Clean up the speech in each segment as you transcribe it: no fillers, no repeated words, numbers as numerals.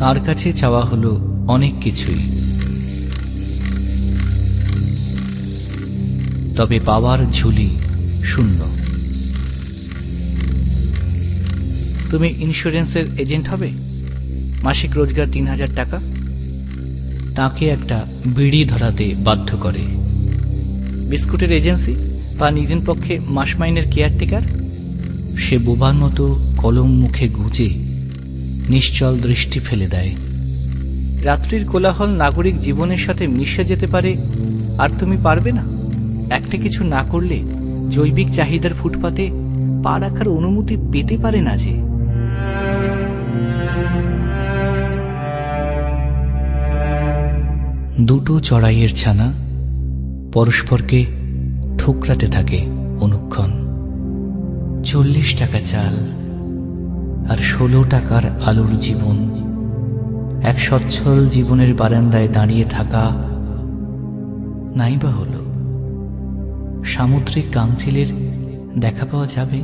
তার কাছে চাওয়া হলো অনেক কিছুই, তবে পাওয়ার ঝুলি শূন্য। তুমি ইন্স্যুরেন্সের এজেন্ট হবে, মাসিক রোজগার ৩,০০০ টাকা। তাকে একটা বিড়ি ধরাতে বাধ্য করে। বিস্কুটের এজেন্সি বা নিজের পক্ষে মাস মাইনের কেয়ারটেকার। সে বোবার মতো কলম মুখে গুজে নিশ্চল দৃষ্টি ফেলে দেয়। রাত্রির কোলাহল নাগরিক জীবনের সাথে মিশে যেতে পারে, আর তুমি পারবে না। একটা কিছু না করলে জৈবিক চাহিদার ফুটপাতে পা রাখার অনুমতি পেতে পারে না যে। দুটো চড়াইয়ের ছানা পরস্পরকে ঠোকরাতে থাকে অনুক্ষণ। ৪০ টাকা চাল আর ১৬ টাকার আলুর জীবন। এক সচ্ছল জীবনের বারান্দায় দাঁড়িয়ে থাকা। নাইবা হলো সামুদ্রিক কাংচিলের দেখা পাওয়া যাবে।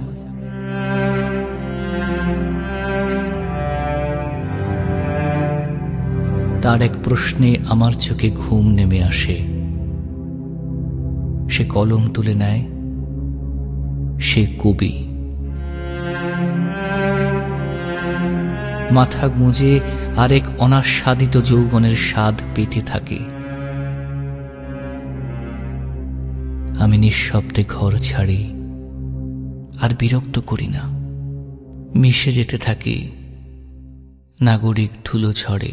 তার এক প্রশ্নে আমার চোখে ঘুম নেমে আসে। সে কলম তুলে নেয়। সে কবি। মাথা গুঁজে আরেক অনাস্বাদিত যৌবনের স্বাদ পেতে থাকে। আমি নিঃশব্দে ঘর ছাড়ি, আর বিরক্ত করি না। মিশে যেতে থাকি নাগরিক ধুলো ঝড়ে।